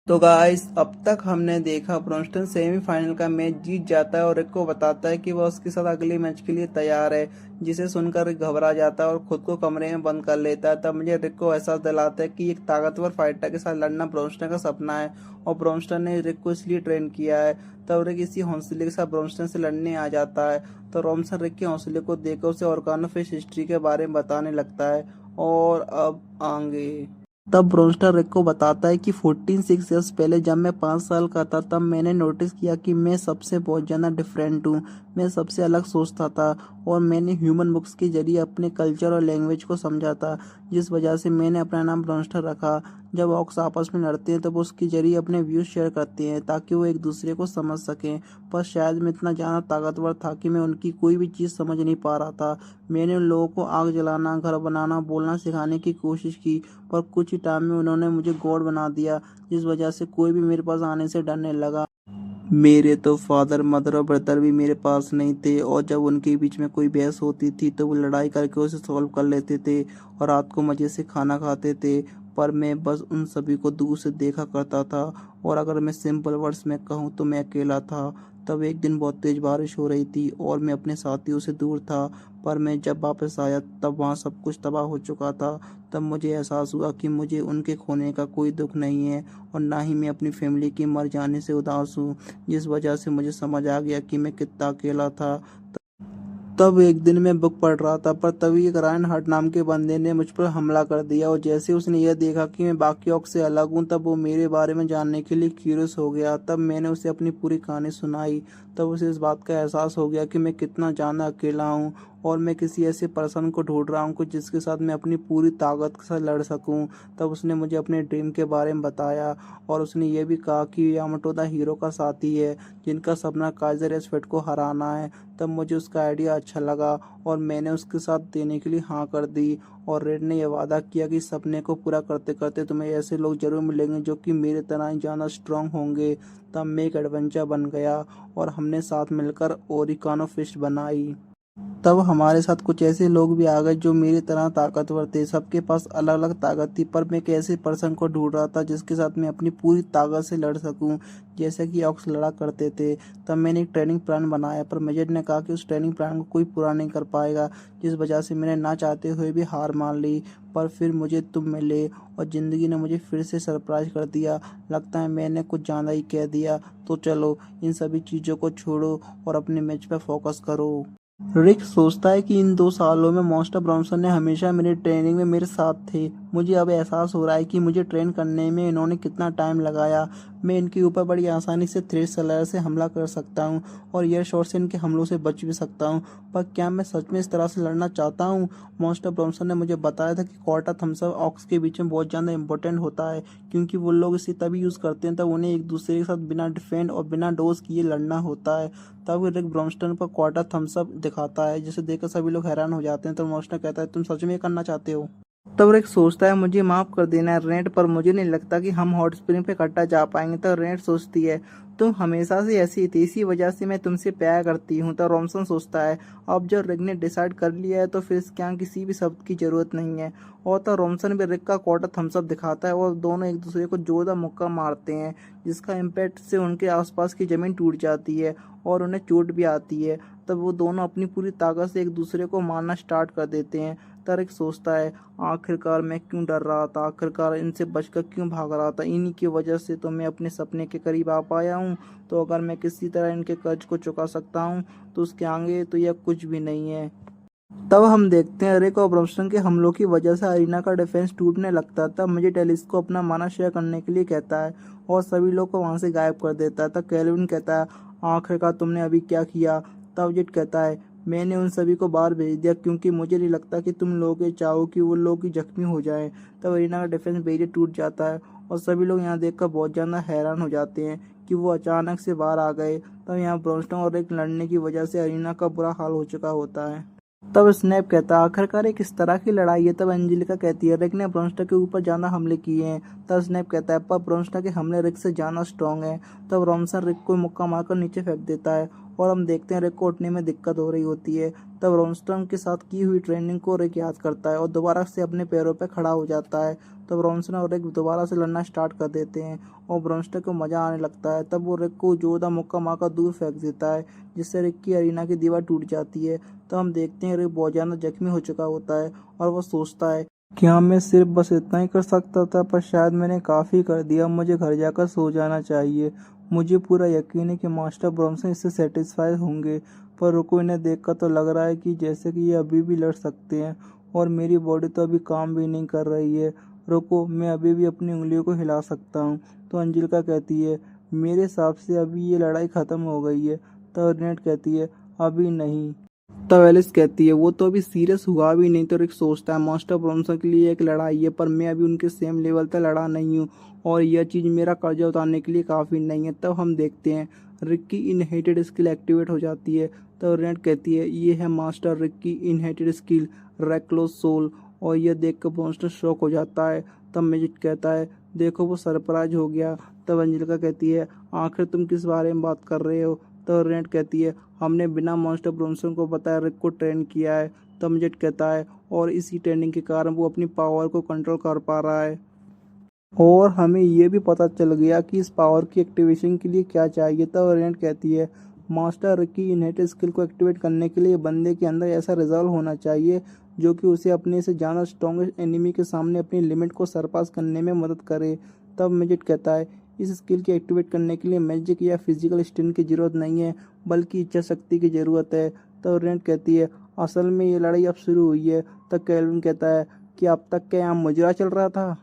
तो गाइस अब तक हमने देखा ब्रॉन्स्टन सेमीफाइनल का मैच जीत जाता है और रिक को बताता है कि वह उसके साथ अगले मैच के लिए तैयार है, जिसे सुनकर रिक घबरा जाता है और खुद को कमरे में बंद कर लेता है। तब मुझे रिक को एहसास दिलाता है कि एक ताकतवर फाइटर के साथ लड़ना ब्रॉन्स्टन का सपना है और ब्रॉन्स्टन ने रिक को इसलिए ट्रेन किया है। तब रिक इसी हौसले के साथ ब्रॉन्स्टन से लड़ने आ जाता है। तो रॉमसन रिक के हौसले को देखकर उसे ऑर्गानो फिश हिस्ट्री के बारे में बताने लगता है। और अब आगे तब ब्रोस्टर रिक को बताता है कि 14 ईयर्स पहले जब मैं 5 साल का था तब मैंने नोटिस किया कि मैं सबसे बहुत ज़्यादा डिफरेंट हूँ। मैं सबसे अलग सोचता था और मैंने ह्यूमन बुक्स के जरिए अपने कल्चर और लैंग्वेज को समझा था, जिस वजह से मैंने अपना नाम ब्रोस्टर रखा। जब ऑक्स आपस में लड़ते हैं तब उसके जरिए अपने व्यूज शेयर करते हैं ताकि वो एक दूसरे को समझ सकें। पर शायद मैं इतना ज़्यादा ताकतवर था कि मैं उनकी कोई भी चीज़ समझ नहीं पा रहा था। मैंने उन लोगों को आग जलाना, घर बनाना, बोलना सिखाने की कोशिश की, पर कुछ ही टाइम में उन्होंने मुझे गॉड बना दिया, जिस वजह से कोई भी मेरे पास आने से डरने लगा। मेरे तो फादर, मदर और ब्रदर भी मेरे पास नहीं थे और जब उनके बीच में कोई बहस होती थी तो वो लड़ाई करके उसे सॉल्व कर लेते थे और रात को मज़े से खाना खाते थे। पर मैं बस उन सभी को दूर से देखा करता था और अगर मैं सिंपल वर्ड्स में कहूँ तो मैं अकेला था। तब एक दिन बहुत तेज बारिश हो रही थी और मैं अपने साथियों से दूर था, पर मैं जब वापस आया तब वहाँ सब कुछ तबाह हो चुका था। तब मुझे एहसास हुआ कि मुझे उनके खोने का कोई दुख नहीं है और ना ही मैं अपनी फैमिली के मर जाने से उदास हूँ, जिस वजह से मुझे समझ आ गया कि मैं कितना अकेला था। तब एक दिन मैं बुक पढ़ रहा था, पर तभी एक रायन हर्ट नाम के बंदे ने मुझ पर हमला कर दिया और जैसे उसने यह देखा कि मैं बाकी ऑक्स से अलग हूँ तब वो मेरे बारे में जानने के लिए क्यूरियस हो गया। तब मैंने उसे अपनी पूरी कहानी सुनाई। तब उसे इस बात का एहसास हो गया कि मैं कितना ज़्यादा अकेला हूँ और मैं किसी ऐसे पर्सन को ढूंढ रहा हूँ जिसके साथ मैं अपनी पूरी ताकत के साथ लड़ सकूँ। तब उसने मुझे अपने ड्रीम के बारे में बताया और उसने ये भी कहा कि यामाटो द हीरो का साथी है जिनका सपना काइजर एस्फेट को हराना है। तब मुझे उसका आइडिया अच्छा लगा और मैंने उसके साथ देने के लिए हाँ कर दी और रेड ने यह वादा किया कि सपने को पूरा करते करते तुम्हें ऐसे लोग जरूर मिलेंगे जो कि मेरे तरह ही ज़्यादा स्ट्रांग होंगे। तब मैं एक एडवेंचर बन गया और हमने साथ मिलकर ओरिकानो फिस्ट बनाई। तब हमारे साथ कुछ ऐसे लोग भी आ गए जो मेरी तरह ताकतवर थे। सबके पास अलग अलग ताकत थी, पर मैं एक ऐसे पर्सन को ढूंढ रहा था जिसके साथ मैं अपनी पूरी ताकत से लड़ सकूं, जैसे कि ऑक्स लड़ा करते थे। तब मैंने एक ट्रेनिंग प्लान बनाया, पर मेजर ने कहा कि उस ट्रेनिंग प्लान को कोई पूरा नहीं कर पाएगा, जिस वजह से मैंने ना चाहते हुए भी हार मान ली। पर फिर मुझे तुम मिले और ज़िंदगी ने मुझे फिर से सरप्राइज कर दिया। लगता है मैंने कुछ ज़्यादा ही कह दिया, तो चलो इन सभी चीज़ों को छोड़ो और अपने मैच पर फोकस करो। रिक सोचता है कि इन 2 सालों में मॉन्स्टर ब्रॉन्सन ने हमेशा मेरी ट्रेनिंग में मेरे साथ थे। मुझे अब एहसास हो रहा है कि मुझे ट्रेन करने में इन्होंने कितना टाइम लगाया। मैं इनके ऊपर बड़ी आसानी से थ्रेड स्लेयर से हमला कर सकता हूँ और एयर शॉट से इनके हमलों से बच भी सकता हूँ। पर क्या मैं सच में इस तरह से लड़ना चाहता हूँ? मॉन्स्टर ब्रॉन्सन ने मुझे बताया था कि क्वार्टर थम्स अप ऑक्स के बीच में बहुत ज़्यादा इंपॉर्टेंट होता है, क्योंकि वो लोग इसे तभी यूज़ करते हैं तब उन्हें एक दूसरे के साथ बिना डिफेंड और बिना डोज किए लड़ना होता है। तब रिक ब्रॉन्स्टन पर क्वार्टर थम्स अप दिखाता है, जिसे देखकर सभी लोग हैरान हो जाते हैं। तो ब्रॉन्स्टन कहता है तुम सच में ये करना चाहते हो? तब रिक सोचता है मुझे माफ कर देना है रेंट, पर मुझे नहीं लगता कि हम हॉट स्प्रिंग पे इकट्ठा जा पाएंगे। तो रेंट सोचती है तुम हमेशा से ऐसी थी, इसी वजह से मैं तुमसे प्यार करती हूँ। तो रॉमसन सोचता है अब जब रिक ने डिसाइड कर लिया है तो फिर इसके यहाँ किसी भी शब्द की जरूरत नहीं है। और तो रॉमसन भी रिक का क्वार्टर थम्सअप दिखाता है और दोनों एक दूसरे को जोरदार मुक्का मारते हैं, जिसका इम्पैक्ट से उनके आसपास की जमीन टूट जाती है और उन्हें चोट भी आती है। तब वो दोनों अपनी पूरी ताकत से एक दूसरे को मारना स्टार्ट कर देते हैं। तारिक सोचता है आखिरकार मैं क्यों डर रहा था, आखिरकार इनसे बचकर क्यों भाग रहा था, इन्हीं की वजह से तो मैं अपने सपने के करीब आ पाया हूँ। तो अगर मैं किसी तरह इनके कर्ज को चुका सकता हूँ तो उसके आगे तो यह कुछ भी नहीं है। तब हम देखते हैं रिक और ब्रॉन्स्टन के हमलों की वजह से अरीना का डिफेंस टूटने लगता है। तब मुझे टेलिस को अपना माना शेयर करने के लिए कहता है और सभी लोग को वहां से गायब कर देता है। तब कैल्विन कहता है आखिरकार तुमने अभी क्या किया? तब जेट कहता है मैंने उन सभी को बाहर भेज दिया क्योंकि मुझे नहीं लगता कि तुम लोग ये चाहो कि वो लोग जख्मी हो जाएं। तब अरीना का डिफेंस बैरियर टूट जाता है और सभी लोग यहाँ देखकर बहुत ज़्यादा हैरान हो जाते हैं कि वो अचानक से बाहर आ गए। तब यहाँ ब्रॉन्स्टन और रिक लड़ने की वजह से अरीना का बुरा हाल हो चुका होता है। तब स्नैप कहता है आखिरकार एक किस तरह की लड़ाई है? तब एंजेलिका कहती है रिक ने ब्रॉन्स्टर के ऊपर ज्यादा हमले किए हैं। तब स्नैप कहता है पर ब्रॉन्स्टर के हमले रिक से ज्यादा स्ट्रांग हैं। तब रॉमसन रिक को मुक्का मारकर नीचे फेंक देता है और हम देखते हैं रिक को उठने में दिक्कत हो रही होती है। तब ब्रॉन्स्टन के साथ की हुई ट्रेनिंग को रिक याद करता है और दोबारा से अपने पैरों पर खड़ा हो जाता है। तब ब्रॉन्सन और रिक दोबारा से लड़ना स्टार्ट कर देते हैं और ब्रॉन्स्टन को मजा आने लगता है। तब वो रिक को जोरदार मुक्का मारकर दूर फेंक देता है, जिससे रिक की अरीना की दीवार टूट जाती है। तो हम देखते हैं रिक बहुत ज्यादा जख्मी हो चुका होता है और वो सोचता है कि हाँ, मैं सिर्फ बस इतना ही कर सकता था, पर शायद मैंने काफ़ी कर दिया, मुझे घर जाकर सो जाना चाहिए। मुझे पूरा यकीन है कि मास्टर ब्रॉन्सन इससे सेटिस्फाई होंगे, पर रुको, इन्हें देखकर तो लग रहा है कि जैसे कि ये अभी भी लड़ सकते हैं और मेरी बॉडी तो अभी काम भी नहीं कर रही है। रुको, मैं अभी भी अपनी उंगलियों को हिला सकता हूँ। तो अंजिलिका कहती है, मेरे हिसाब से अभी ये लड़ाई ख़त्म हो गई है। तो रिनेट कहती है, अभी नहीं। तब एलिस कहती है, वो तो अभी सीरियस हुआ भी नहीं। तो रिक सोचता है, मास्टर ब्रॉन्सन के लिए एक लड़ाई है, पर मैं अभी उनके सेम लेवल तक लड़ा नहीं हूँ और यह चीज़ मेरा कर्जा उतारने के लिए काफ़ी नहीं है। तब हम देखते हैं रिक की इनहेरिटेड स्किल एक्टिवेट हो जाती है। तो रेड कहती है, ये है मास्टर रिक की इनहेरिटेड स्किल रेक्लोस सोल। और यह देख कर ब्रॉन्सन शॉक हो जाता है। तब मैजिक कहता है, देखो वो सरप्राइज हो गया। तब अंजिलिका कहती है, आखिर तुम किस बारे में बात कर रहे हो। तो रेड कहती है, हमने बिना मास्टर ब्रॉन्सन को बताए रिक को ट्रेन किया है। तब मैजिक कहता है, और इसी ट्रेनिंग के कारण वो अपनी पावर को कंट्रोल कर पा रहा है और हमें ये भी पता चल गया कि इस पावर की एक्टिवेशन के लिए क्या चाहिए। तब रेनेट कहती है, मास्टर रिक की इनहेरिटेड स्किल को एक्टिवेट करने के लिए बंदे के अंदर ऐसा रिजॉल्व होना चाहिए जो कि उसे अपने से ज़्यादा स्ट्रॉन्गेस्ट एनिमी के सामने अपनी लिमिट को सरपास करने में मदद करे। तब मैजिक कहता है, इस स्किल के एक्टिवेट करने के लिए मैजिक या फिजिकल स्ट्रेंथ की जरूरत नहीं है, बल्कि इच्छा शक्ति की जरूरत है। तब रेनेट कहती है, असल में ये लड़ाई अब शुरू हुई है। तब केल्विन कहता है कि अब तक क्या यहाँ मुजरा चल रहा था।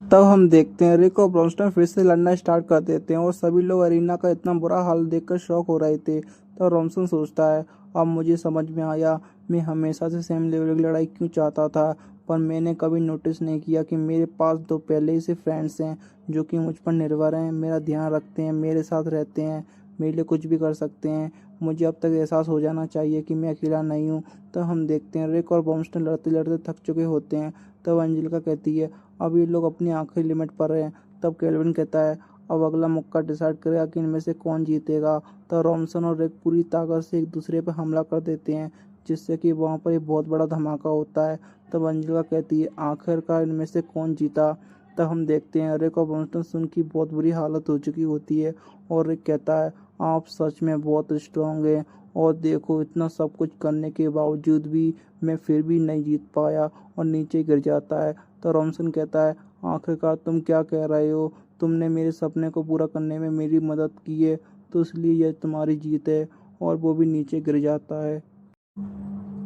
तब हम देखते हैं रिक और ब्रॉन्स्टन फिर से लड़ना स्टार्ट कर देते हैं और सभी लोग अरीना का इतना बुरा हाल देखकर शॉक हो रहे थे। तब ब्रॉन्सन सोचता है, अब मुझे समझ में आया, मैं हमेशा से सेम लेवल की लड़ाई क्यों चाहता था, पर मैंने कभी नोटिस नहीं किया कि मेरे पास दो पहले ही से फ्रेंड्स हैं जो कि मुझ पर निर्भर हैं, मेरा ध्यान रखते हैं, मेरे साथ रहते हैं, मेरे लिए कुछ भी कर सकते हैं। मुझे अब तक एहसास हो जाना चाहिए कि मैं अकेला नहीं हूँ। तब हम देखते हैं रिक और ब्रॉन्स्टन लड़ते लड़ते थक चुके होते हैं। तब अंजिलिका कहती है, अब ये लोग अपनी आखिरी लिमिट पर हैं। तब केल्विन कहता है, अब अगला मुक्का डिसाइड करेगा कि इनमें से कौन जीतेगा। तब रॉमसन और रिक पूरी ताकत से एक दूसरे पर हमला कर देते हैं, जिससे कि वहाँ पर एक बहुत बड़ा धमाका होता है। तब अंजिलिका कहती है, आखिरकार इनमें से कौन जीता। तब हम देखते हैं रिक और ब्रॉन्स्टन की बहुत बुरी हालत हो चुकी होती है और रिक कहता है, आप सच में बहुत स्ट्रांग हैं और देखो, इतना सब कुछ करने के बावजूद भी मैं फिर भी नहीं जीत पाया और नीचे गिर जाता है। तो रॉमसन कहता है, आखिरकार तुम क्या कह रहे हो, तुमने मेरे सपने को पूरा करने में मेरी मदद की है, तो इसलिए यह तुम्हारी जीत है। और वो भी नीचे गिर जाता है।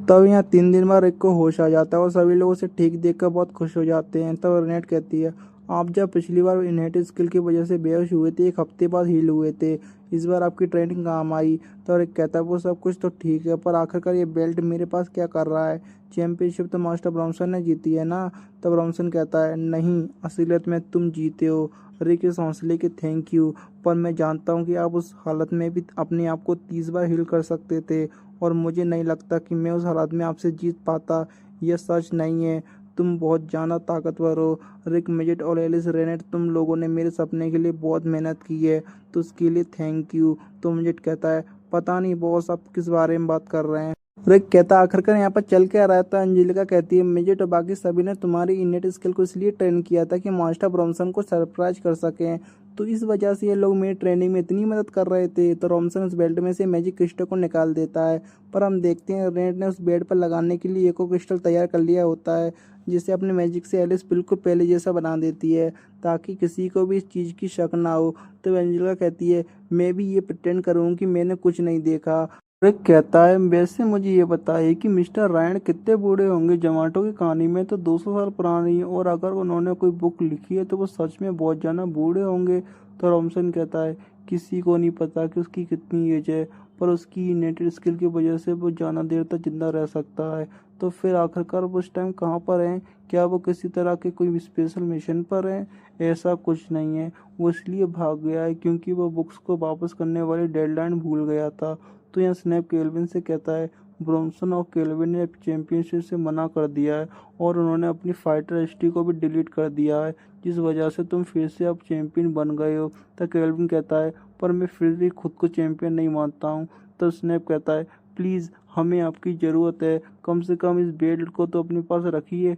तब यहाँ 3 दिन बाद रिक को होश आ जाता है और सभी लोग उसे ठीक देखकर बहुत खुश हो जाते हैं। तब रेनेट कहती है, आप जब पिछली बार इनहेरिटेड स्किल की वजह से बेहोश हुए थे, एक हफ्ते बाद हील हुए थे, इस बार आपकी ट्रेनिंग काम आई। तो रिक कहता है, वो सब कुछ तो ठीक है, पर आखिरकार ये बेल्ट मेरे पास क्या कर रहा है, चैंपियनशिप तो मास्टर ब्रॉन्सन ने जीती है ना। तब ब्रॉन्सन कहता है, नहीं, असलियत में तुम जीते हो। रिक इस हौसले के थैंक यू, पर मैं जानता हूँ कि आप उस हालत में भी अपने आप को 30 बार हील कर सकते थे और मुझे नहीं लगता कि मैं उस हालत में आपसे जीत पाता। यह सच नहीं है, तुम बहुत ज़्यादा ताकतवर हो। रिक, मैजिक और एलिस रेनेट, तुम लोगों ने मेरे सपने के लिए बहुत मेहनत की है, तो उसके लिए थैंक यू। तो मैजिक कहता है, पता नहीं बॉस, आप किस बारे में बात कर रहे हैं। रिक कहता है, आखिरकार यहाँ पर चल क्या रहा था। अंजिलिका कहती है, मैजिक और बाकी सभी ने तुम्हारी इनेट स्किल को इसलिए ट्रेन किया था कि मास्टर ब्रॉन्सन को सरप्राइज कर सकें, तो इस वजह से ये लोग मेरी ट्रेनिंग में इतनी मदद कर रहे थे। तो रॉमसन उस बेल्ट में से मैजिक क्रिस्टल को निकाल देता है, पर हम देखते हैं रेनेट ने उस बेड पर लगाने के लिए एको क्रिस्टल तैयार कर लिया होता है, जिसे अपने मैजिक से एलिस बिल्कुल पहले जैसा बना देती है, ताकि किसी को भी इस चीज़ की शक ना हो। तो एंजेलिका कहती है, मैं भी ये प्रिटेंड करूँ कि मैंने कुछ नहीं देखा। रिक कहता है, वैसे मुझे ये बताइए कि मिस्टर रायन कितने बूढ़े होंगे। जमाटो की कहानी में तो 200 साल पुरानी है, और अगर उन्होंने कोई बुक लिखी है तो वो सच में बहुत ज़्यादा बूढ़े होंगे। तो रॉमसन कहता है, किसी को नहीं पता कि उसकी कितनी एज है, पर उसकी नेटिव स्किल की वजह से वो ज़्यादा देर तक जिंदा रह सकता है। तो फिर आखिरकार वो उस टाइम कहाँ पर हैं, क्या वो किसी तरह के कोई स्पेशल मिशन पर हैं? ऐसा कुछ नहीं है, वो इसलिए भाग गया है क्योंकि वो बुक्स को वापस करने वाली डेडलाइन भूल गया था। तो यहाँ स्नैप केल्विन से कहता है, ब्रॉन्सन और केल्विन ने चैंपियनशिप से मना कर दिया है और उन्होंने अपनी फाइटर हिस्ट्री को भी डिलीट कर दिया है, जिस वजह से तुम फिर से अब चैंपियन बन गए हो। तो केल्विन कहता है, पर मैं फिर भी खुद को चैंपियन नहीं मानता हूँ। तो स्नैप कहता है प्लीज़ हमें आपकी ज़रूरत है, कम से कम इस बेल्ट को तो अपने पास रखिए।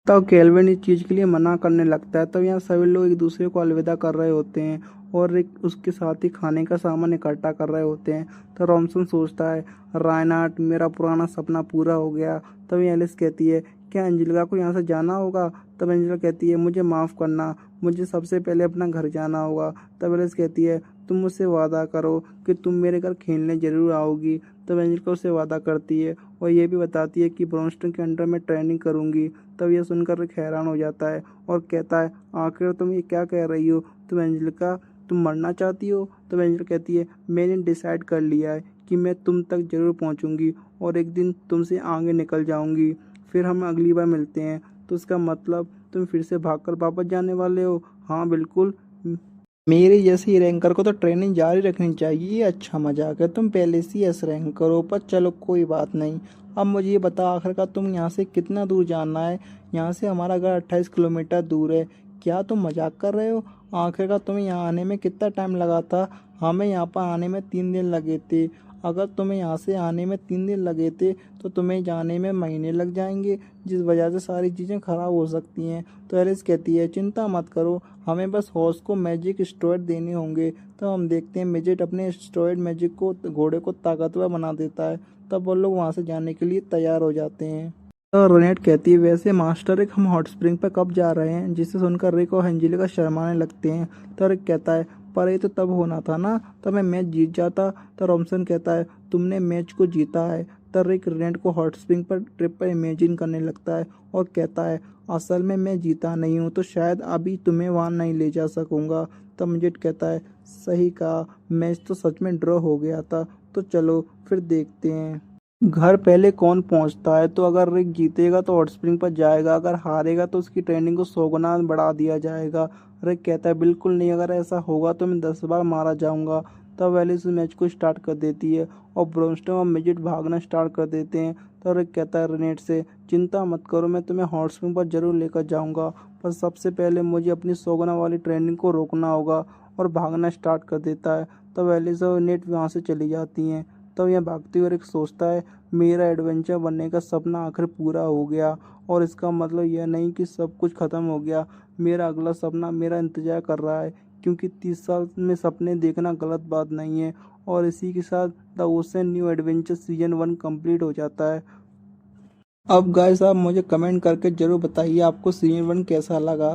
तब केल्विन इस चीज़ के लिए मना करने लगता है। तब यहाँ सभी लोग एक दूसरे को अलविदा कर रहे होते हैं और एक उसके साथ ही खाने का सामान इकट्ठा कर रहे होते हैं। तो रॉमसन सोचता है रायनार्ड मेरा पुराना सपना पूरा हो गया। तभी एलिस कहती है क्या एंजेलिका को यहाँ से जाना होगा। तब एंजेलिका कहती है मुझे माफ़ करना, मुझे सबसे पहले अपना घर जाना होगा। तब एलिस कहती है तुम मुझसे वादा करो कि तुम मेरे घर खेलने ज़रूर आओगी। तब एंजेलिका उससे वादा करती है और ये भी बताती है कि ब्रॉन्स्टन के अंडर में ट्रेनिंग करूँगी। तब यह सुनकर रिक हैरान हो जाता है और कहता है आखिर तुम ये क्या कह रही हो, तुम एंजेलिका तुम मरना चाहती हो। तब एंजेलिका कहती है मैंने डिसाइड कर लिया है कि मैं तुम तक जरूर पहुंचूंगी और एक दिन तुमसे आगे निकल जाऊंगी, फिर हम अगली बार मिलते हैं। तो इसका मतलब तुम फिर से भागकर वापस जाने वाले हो। हाँ बिल्कुल, मेरे जैसे रैंकर को तो ट्रेनिंग जारी रखनी चाहिए। ये अच्छा मजाक है, तुम पहले से एस रैंकर हो, पर चलो कोई बात नहीं। अब मुझे ये बता आखिरकार तुम यहाँ से कितना दूर जाना है। यहाँ से हमारा घर 28 किलोमीटर दूर है। क्या तुम मजाक कर रहे हो। आखिरकार तुम्हें यहाँ आने में कितना टाइम लगा था। हमें यहाँ पर आने में 3 दिन लगे थे। अगर तुम्हें यहाँ से आने में 3 दिन लगे थे तो तुम्हें जाने में महीने लग जाएंगे, जिस वजह से सारी चीज़ें खराब हो सकती हैं। तो एलिस कहती है चिंता मत करो, हमें बस हॉर्स को मैजिक स्टेरॉइड देने होंगे। तो हम देखते हैं मिजेट अपने स्टेरॉइड मैजिक को घोड़े को ताकतवर बना देता है। तब वो लोग वहाँ से जाने के लिए तैयार हो जाते हैं। तो रोनेट कहती है वैसे मास्टर रिक हम हॉट स्प्रिंग पर कब जा रहे हैं, जिसे सुनकर रिक और एंजेलिका शर्माने लगते हैं। तो रिक कहता है पर ये तो तब होना था ना तब मैं मैच जीत जाता। तो रॉमसन कहता है तुमने मैच को जीता है। तो रिक रोनेट को हॉट स्प्रिंग पर ट्रिप पर इमेजिन करने लगता है और कहता है असल में मैं जीता नहीं हूँ तो शायद अभी तुम्हें वहाँ नहीं ले जा सकूँगा। तब मिजेट कहता है सही कहा, मैच तो सच में ड्रॉ हो गया था, तो चलो फिर देखते हैं घर पहले कौन पहुंचता है। तो अगर रिक जीतेगा तो हॉट स्प्रिंग पर जाएगा, अगर हारेगा तो उसकी ट्रेनिंग को 100 गुना बढ़ा दिया जाएगा। रिक कहता है बिल्कुल नहीं, अगर ऐसा होगा तो मैं 10 बार मारा जाऊंगा। तब एलिस मैच को स्टार्ट कर देती है और ब्रोनस्टन और मिजेट भागना स्टार्ट कर देते हैं। तो रिक कहता है रेनेट से चिंता मत करो, मैं तुम्हें हॉट स्प्रिंग पर जरूर लेकर जाऊंगा, पर सबसे पहले मुझे अपनी 100 गुना वाली ट्रेनिंग को रोकना होगा। और भागना स्टार्ट कर देता है। तब एलिस और नेट वहाँ से चली जाती हैं। तब यह भागते हुए रिक सोचता है मेरा एडवेंचर बनने का सपना आखिर पूरा हो गया और इसका मतलब यह नहीं कि सब कुछ ख़त्म हो गया। मेरा अगला सपना मेरा इंतज़ार कर रहा है, क्योंकि 30 साल में सपने देखना गलत बात नहीं है। और इसी के साथ the ocean new adventure season 1 complete हो जाता है। अब गाइस आप मुझे कमेंट करके ज़रूर बताइए आपको सीजन 1 कैसा लगा।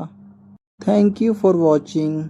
Thank you for watching.